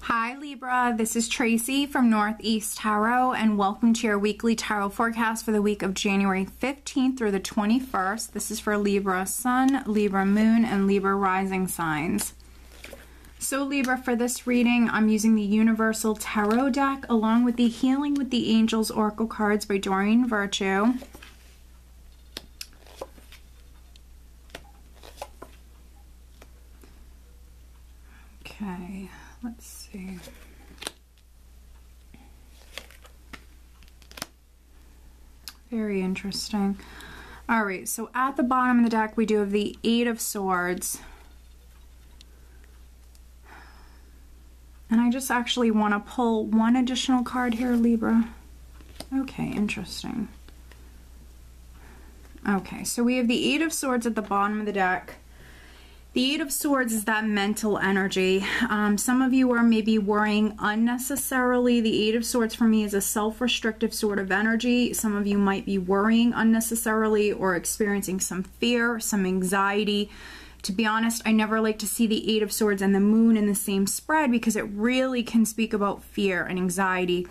Hi Libra, this is Tracy from Northeast Tarot and welcome to your weekly tarot forecast for the week of January 15th through the 21st. This is for Libra Sun, Libra Moon, and Libra Rising signs. So Libra, for this reading, I'm using the Universal Tarot deck along with the Healing with the Angels Oracle cards by Doreen Virtue. Okay, let's see. Very interesting. All right, so at the bottom of the deck, we do have the Eight of Swords. And I just actually want to pull one additional card here, Libra. Okay, interesting. Okay, so we have the Eight of Swords at the bottom of the deck. The Eight of Swords is that mental energy. Some of you are maybe worrying unnecessarily. The Eight of Swords for me is a self-restrictive sort of energy. Some of you might be worrying unnecessarily or experiencing some fear, some anxiety. To be honest, I never like to see the Eight of Swords and the Moon in the same spread because it really can speak about fear and anxiety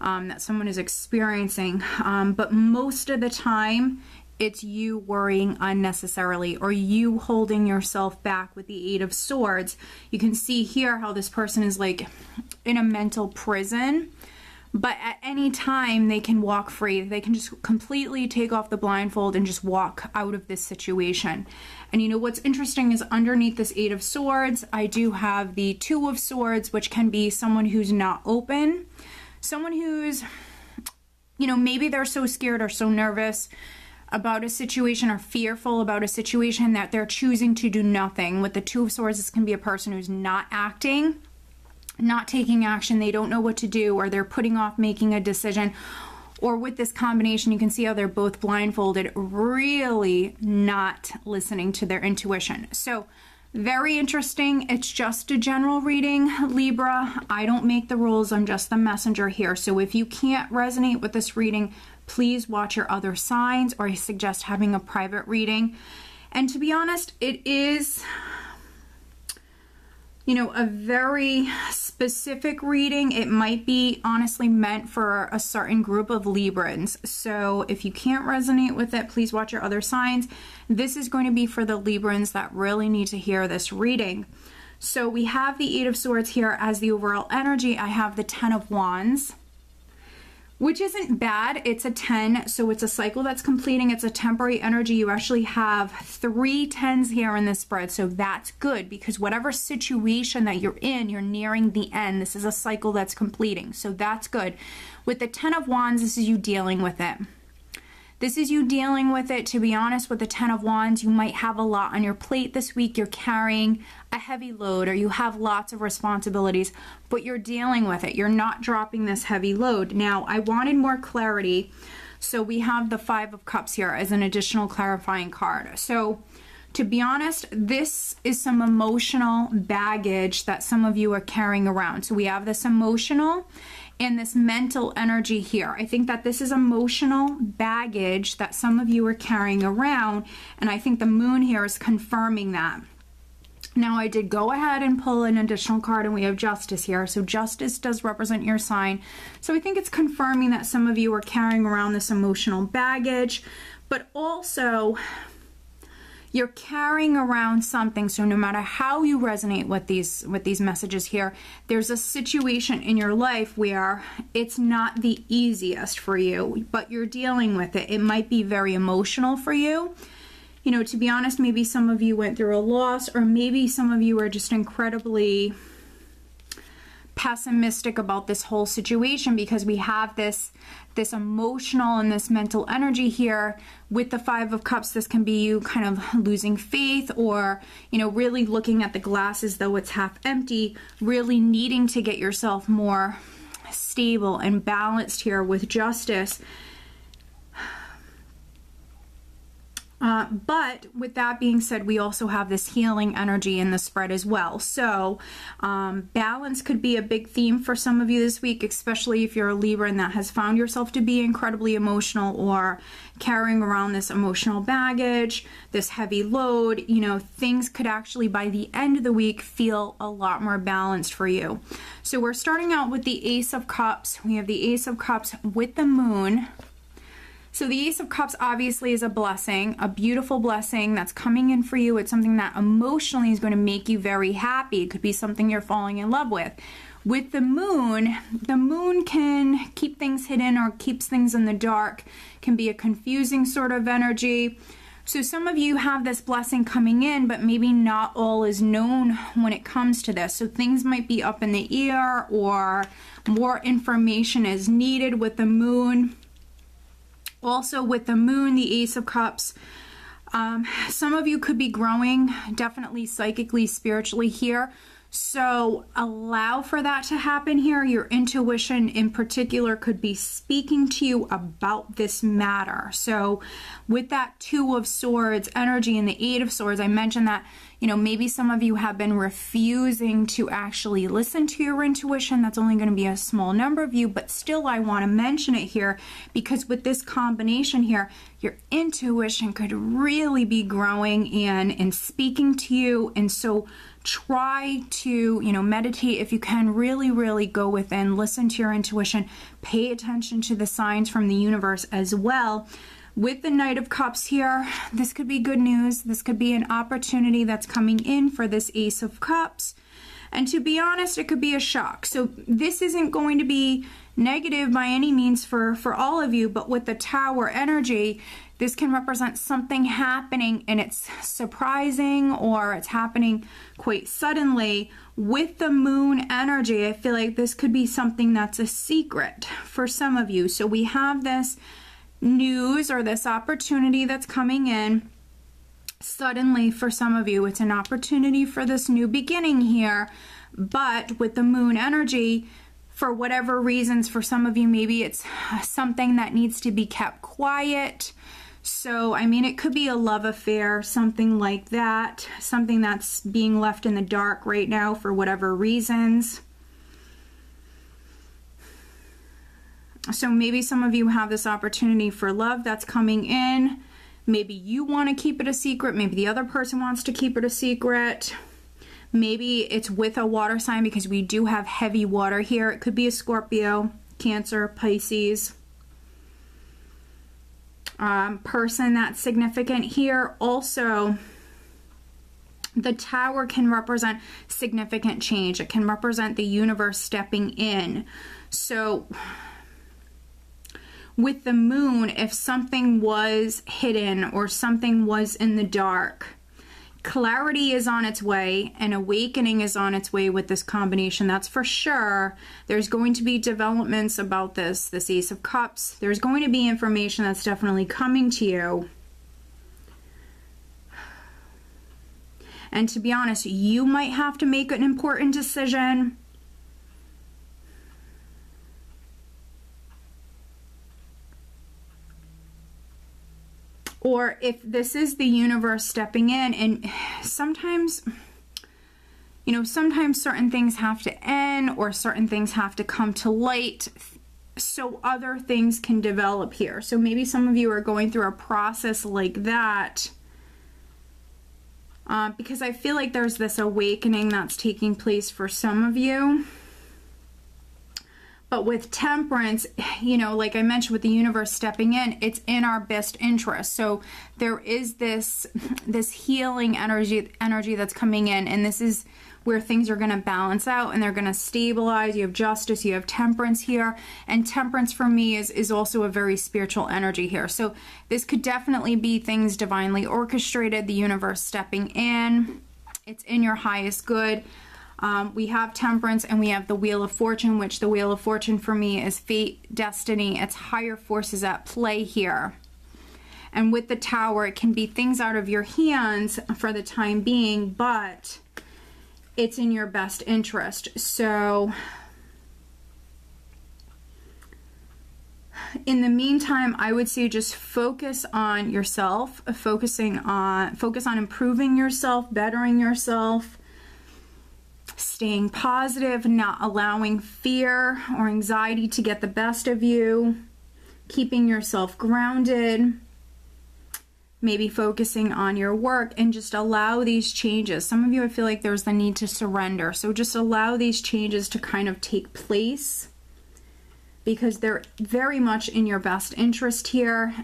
that someone is experiencing. But most of the time, it's you worrying unnecessarily or you holding yourself back with the Eight of Swords. You can see here how this person is like in a mental prison, but at any time they can walk free. They can just completely take off the blindfold and just walk out of this situation. And you know what's interesting is underneath this Eight of Swords, I do have the Two of Swords, which can be someone who's not open, someone who's, you know, maybe they're so scared or so nervous about a situation or fearful about a situation that they're choosing to do nothing. With the Two of Swords, this can be a person who's not acting, not taking action. They don't know what to do, or they're putting off making a decision. Or with this combination, you can see how they're both blindfolded, really not listening to their intuition. So very interesting. It's just a general reading, Libra. I don't make the rules. I'm just the messenger here. So if you can't resonate with this reading, please watch your other signs, or I suggest having a private reading. And to be honest, it is, you know, a very specific reading. It might be honestly meant for a certain group of Librans. So if you can't resonate with it, please watch your other signs. This is going to be for the Librans that really need to hear this reading. So we have the Eight of Swords here as the overall energy. I have the Ten of Wands, which isn't bad. It's a 10, so it's a cycle that's completing. It's a temporary energy. You actually have 3 10s here in this spread, so that's good because whatever situation that you're in, you're nearing the end. This is a cycle that's completing, so that's good. With the Ten of Wands, this is you dealing with it. This is you dealing with it. To be honest, with the Ten of Wands, you might have a lot on your plate this week. You're carrying a heavy load or you have lots of responsibilities, but you're dealing with it. You're not dropping this heavy load. Now, I wanted more clarity, so we have the Five of Cups here as an additional clarifying card. So, to be honest, this is some emotional baggage that some of you are carrying around. So we have this emotional and this mental energy here. I think that this is emotional baggage that some of you are carrying around, and I think the Moon here is confirming that. Now, I did go ahead and pull an additional card, and we have Justice here. So Justice does represent your sign. So I think it's confirming that some of you are carrying around this emotional baggage, but also you're carrying around something. So no matter how you resonate with these messages here, there's a situation in your life where it's not the easiest for you, but you're dealing with it. It might be very emotional for you. You know, to be honest, maybe some of you went through a loss, or maybe some of you are just incredibly pessimistic about this whole situation because we have this emotional and this mental energy here. With the Five of Cups, this can be you kind of losing faith, or, you know, really looking at the glass as though it's half empty, really needing to get yourself more stable and balanced here with Justice. But with that being said, we also have this healing energy in the spread as well. So balance could be a big theme for some of you this week, especially if you're a Libra and that has found yourself to be incredibly emotional or carrying around this emotional baggage, this heavy load. You know, things could actually by the end of the week feel a lot more balanced for you. So we're starting out with the Ace of Cups. We have the Ace of Cups with the Moon. So the Ace of Cups obviously is a blessing, a beautiful blessing that's coming in for you. It's something that emotionally is going to make you very happy. It could be something you're falling in love with. With the Moon can keep things hidden or keeps things in the dark, can be a confusing sort of energy. So some of you have this blessing coming in, but maybe not all is known when it comes to this. So things might be up in the air or more information is needed with the Moon. Also with the Moon, the Ace of Cups, some of you could be growing definitely psychically, spiritually here. So allow for that to happen here. Your intuition in particular could be speaking to you about this matter. So with that Two of Swords energy and the Eight of Swords, I mentioned that, you know, maybe some of you have been refusing to actually listen to your intuition. That's only going to be a small number of you, but still I want to mention it here because with this combination here, your intuition could really be growing and speaking to you. And so try to, you know, meditate if you can, really go within, listen to your intuition, pay attention to the signs from the universe as well. With the Knight of Cups here, this could be good news. This could be an opportunity that's coming in for this Ace of Cups. And to be honest, it could be a shock. So this isn't going to be negative by any means for all of you, but with the Tower energy, this can represent something happening and it's surprising or it's happening quite suddenly. With the Moon energy, I feel like this could be something that's a secret for some of you. So we have this news or this opportunity that's coming in suddenly for some of you. It's an opportunity for this new beginning here, but with the Moon energy, for whatever reasons, for some of you, maybe it's something that needs to be kept quiet. So, I mean, it could be a love affair, something like that, something that's being left in the dark right now for whatever reasons. So maybe some of you have this opportunity for love that's coming in. Maybe you want to keep it a secret. Maybe the other person wants to keep it a secret. Maybe it's with a water sign because we do have heavy water here. It could be a Scorpio, Cancer, Pisces. Person that's significant here. Also, the Tower can represent significant change. It can represent the universe stepping in. So with the Moon, if something was hidden or something was in the dark, clarity is on its way and awakening is on its way with this combination. That's for sure. There's going to be developments about this Ace of Cups. There's going to be information that's definitely coming to you. And to be honest, you might have to make an important decision. Or if this is the universe stepping in, and sometimes, you know, sometimes certain things have to end or certain things have to come to light so other things can develop here. So maybe some of you are going through a process like that because I feel like there's this awakening that's taking place for some of you. But with Temperance, you know, like I mentioned, with the universe stepping in, it's in our best interest. So there is this healing energy that's coming in, and this is where things are going to balance out and they're going to stabilize. You have Justice, you have Temperance here, and Temperance for me is also a very spiritual energy here. So this could definitely be things divinely orchestrated, the universe stepping in. It's in your highest good. We have Temperance and we have the Wheel of Fortune, which the Wheel of Fortune for me is fate, destiny. It's higher forces at play here. And with the Tower, it can be things out of your hands for the time being, but it's in your best interest. So in the meantime, I would say just focus on yourself, focus on improving yourself, bettering yourself, staying positive, not allowing fear or anxiety to get the best of you, keeping yourself grounded, maybe focusing on your work, and just allow these changes. Some of you, I feel like there's the need to surrender. So just allow these changes to kind of take place because they're very much in your best interest here.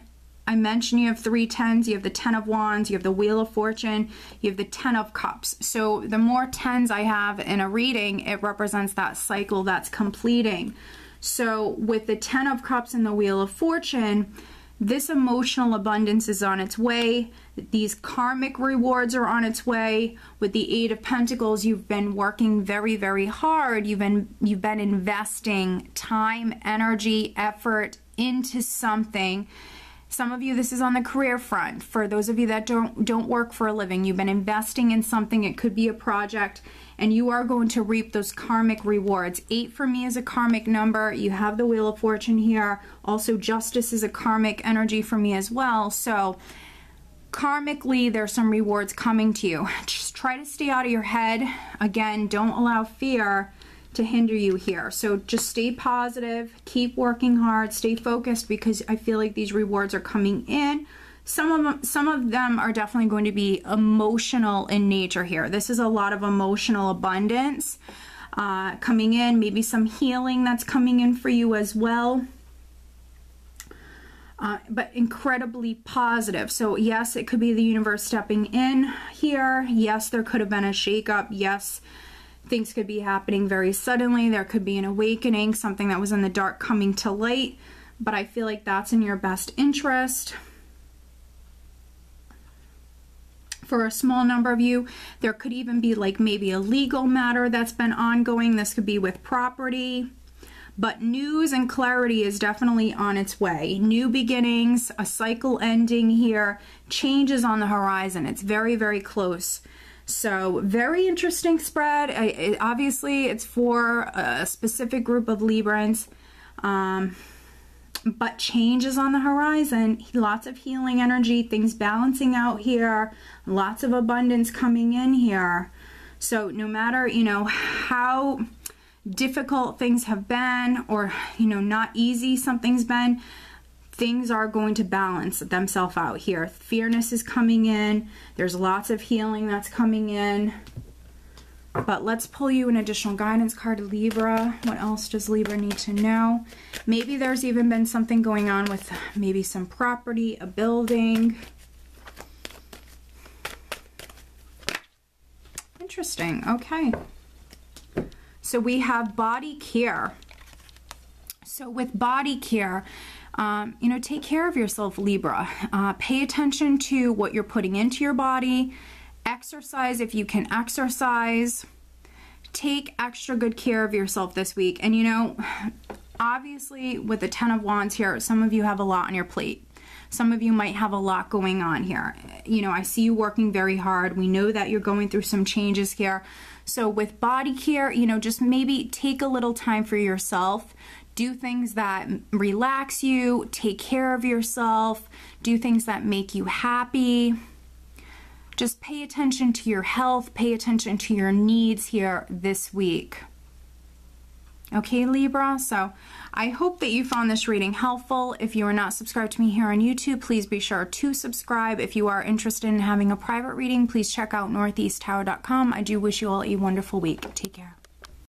I mentioned you have 3 10s, you have the 10 of Wands, you have the Wheel of Fortune, you have the 10 of Cups. So the more 10s I have in a reading, it represents that cycle that's completing. So with the 10 of Cups and the Wheel of Fortune, this emotional abundance is on its way. These karmic rewards are on its way. With the 8 of Pentacles, you've been working very, very hard. You've been investing time, energy, effort into something. Some of you, this is on the career front. For those of you that don't work for a living, you've been investing in something. It could be a project, and you are going to reap those karmic rewards. 8 for me is a karmic number. You have the Wheel of Fortune here. Also, Justice is a karmic energy for me as well. So karmically, there's some rewards coming to you. Just try to stay out of your head. Again, don't allow fear to hinder you here. So just stay positive, keep working hard, stay focused, because I feel like these rewards are coming in. Some of them are definitely going to be emotional in nature here. This is a lot of emotional abundance coming in, maybe some healing that's coming in for you as well. But incredibly positive. So yes, it could be the universe stepping in here. Yes, there could have been a shakeup. Yes, things could be happening very suddenly. There could be an awakening, something that was in the dark coming to light. But I feel like that's in your best interest. For a small number of you, there could even be like maybe a legal matter that's been ongoing. This could be with property. But news and clarity is definitely on its way. New beginnings, a cycle ending here, changes on the horizon. It's very, very close. So very interesting spread. Obviously, it's for a specific group of Librans, but changes on the horizon. Lots of healing energy, things balancing out here, lots of abundance coming in here. So no matter, you know, how difficult things have been, or, you know, not easy something's been, things are going to balance themselves out here. Fearness is coming in. There's lots of healing that's coming in. But let's pull you an additional guidance card, Libra. What else does Libra need to know? Maybe there's even been something going on with maybe some property, a building. Interesting. Okay. So we have body care. So with body care, you know, take care of yourself, Libra. Pay attention to what you're putting into your body. Exercise if you can exercise. Take extra good care of yourself this week. And, you know, obviously with the 10 of Wands here, some of you have a lot on your plate. Some of you might have a lot going on here. You know, I see you working very hard. We know that you're going through some changes here. So with body care, you know, just maybe take a little time for yourself. Do things that relax you, take care of yourself, do things that make you happy. Just pay attention to your health, pay attention to your needs here this week. Okay, Libra? So I hope that you found this reading helpful. If you are not subscribed to me here on YouTube, please be sure to subscribe. If you are interested in having a private reading, please check out northeasttower.com. I do wish you all a wonderful week. Take care.